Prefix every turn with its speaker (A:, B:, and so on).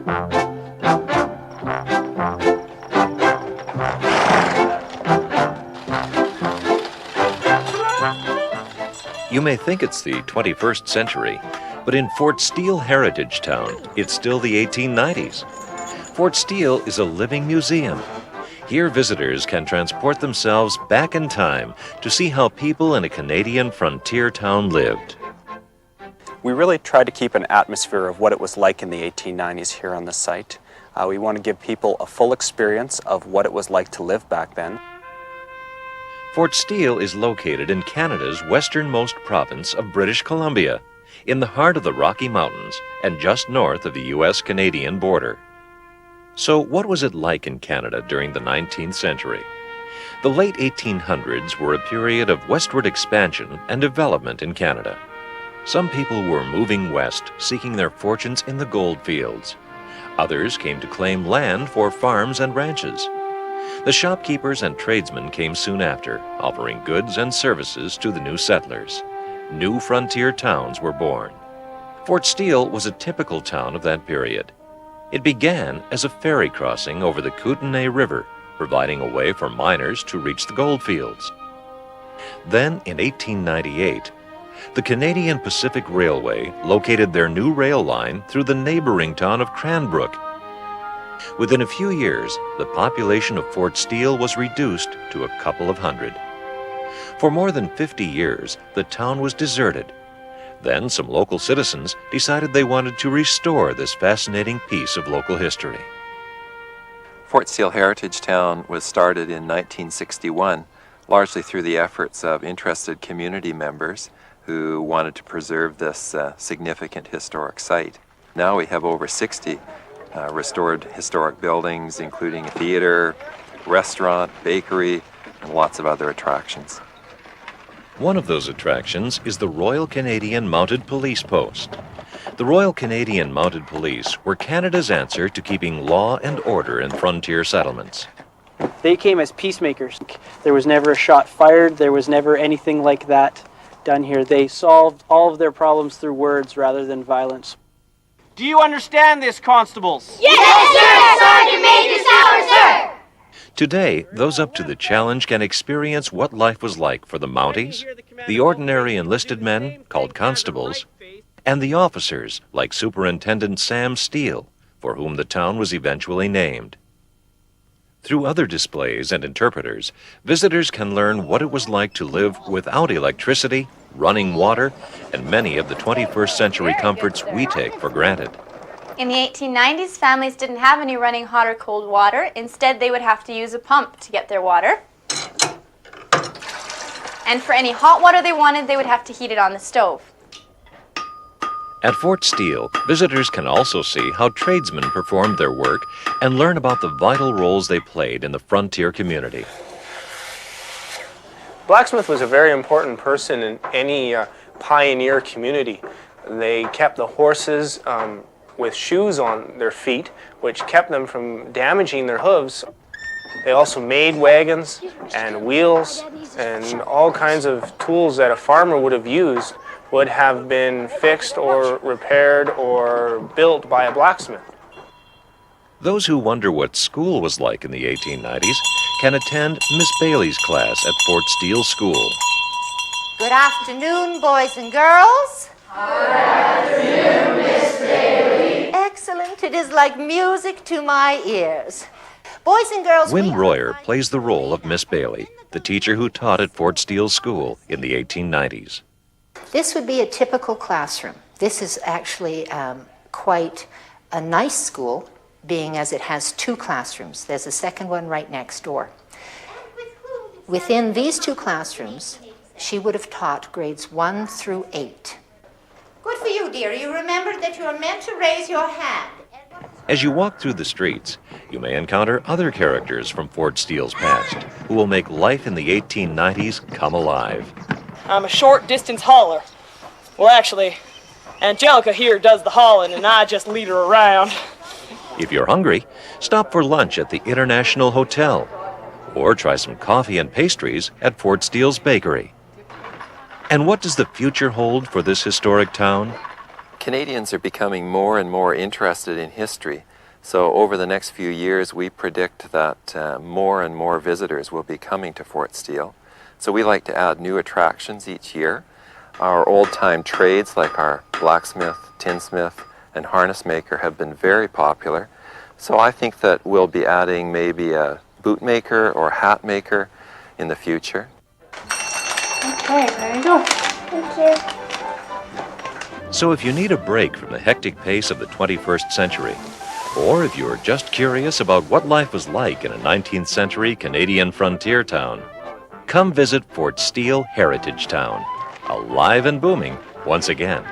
A: You may think it's the 21st century, but in Fort Steele Heritage Town, it's still the 1890s. Fort Steele is a living museum. Here visitors can transport themselves back in time to see how people in a Canadian frontier town lived.
B: We really tried to keep an atmosphere of what it was like in the 1890s here on the site. We want to give people a full experience of what it was like to live back then.
A: Fort Steele is located in Canada's westernmost province of British Columbia, in the heart of the Rocky Mountains and just north of the U.S.-Canadian border. So what was it like in Canada during the 19th century? The late 1800s were a period of westward expansion and development in Canada. Some people were moving west, seeking their fortunes in the gold fields. Others came to claim land for farms and ranches. The shopkeepers and tradesmen came soon after, offering goods and services to the new settlers. New frontier towns were born. Fort Steele was a typical town of that period. It began as a ferry crossing over the Kootenay River, providing a way for miners to reach the gold fields. Then, in 1898, the Canadian Pacific Railway located their new rail line through the neighboring town of Cranbrook. Within a few years, the population of Fort Steele was reduced to a couple of hundred. For more than 50 years, the town was deserted. Then some local citizens decided they wanted to restore this fascinating piece of local history.
C: Fort Steele Heritage Town was started in 1961, largely through the efforts of interested community members who wanted to preserve this significant historic site. Now we have over 60 restored historic buildings, including a theater, restaurant, bakery, and lots of other attractions.
A: One of those attractions is the Royal Canadian Mounted Police Post. The Royal Canadian Mounted Police were Canada's answer to keeping law and order in frontier settlements.
D: They came as peacemakers. There was never a shot fired. There was never anything like that done here. They solved all of their problems through words rather than violence.
E: Do you understand this, constables?
F: Yes, sir! Sergeant Major Sauer, sir!
A: Today, those up to the challenge can experience what life was like for the Mounties, the ordinary enlisted men, called constables, and the officers, like Superintendent Sam Steele, for whom the town was eventually named. Through other displays and interpreters, visitors can learn what it was like to live without electricity, running water, and many of the 21st century comforts we take for granted.
F: In the 1890s, families didn't have any running hot or cold water. Instead, they would have to use a pump to get their water. And for any hot water they wanted, they would have to heat it on the stove.
A: At Fort Steele, visitors can also see how tradesmen performed their work and learn about the vital roles they played in the frontier community.
G: Blacksmith was a very important person in any pioneer community. They kept the horses with shoes on their feet, which kept them from damaging their hooves. They also made wagons and wheels, and all kinds of tools that a farmer would have used would have been fixed or repaired or built by a blacksmith.
A: Those who wonder what school was like in the 1890s can attend Miss Bailey's class at Fort Steele School.
H: Good afternoon, boys and girls.
F: Good afternoon, Miss Bailey.
H: Excellent. It is like music to my ears. Boys and girls,
A: Wynne Royer plays the role of Miss Bailey, the teacher who taught at Fort Steele School in the 1890s.
H: This would be a typical classroom. This is actually quite a nice school, being as it has two classrooms. There's a second one right next door. Within these two classrooms, she would have taught grades 1 through 8. Good for you, dear. You remembered that you are meant to raise your hand.
A: As you walk through the streets, you may encounter other characters from Fort Steele's past who will make life in the 1890s come alive.
E: I'm a short-distance hauler. Well, actually, Angelica here does the hauling, and I just lead her around.
A: If you're hungry, stop for lunch at the International Hotel, or try some coffee and pastries at Fort Steele's Bakery. And what does the future hold for this historic town?
C: Canadians are becoming more and more interested in history, So over the next few years, we predict that more and more visitors will be coming to Fort Steele. So we like to add new attractions each year. Our old-time trades like our blacksmith, tinsmith, and harness maker have been very popular. So I think that we'll be adding maybe a boot maker or hat maker in the future.
F: Okay, there you go. Thank you.
A: So if you need a break from the hectic pace of the 21st century, or if you're just curious about what life was like in a 19th century Canadian frontier town, come visit Fort Steele Heritage Town, alive and booming once again.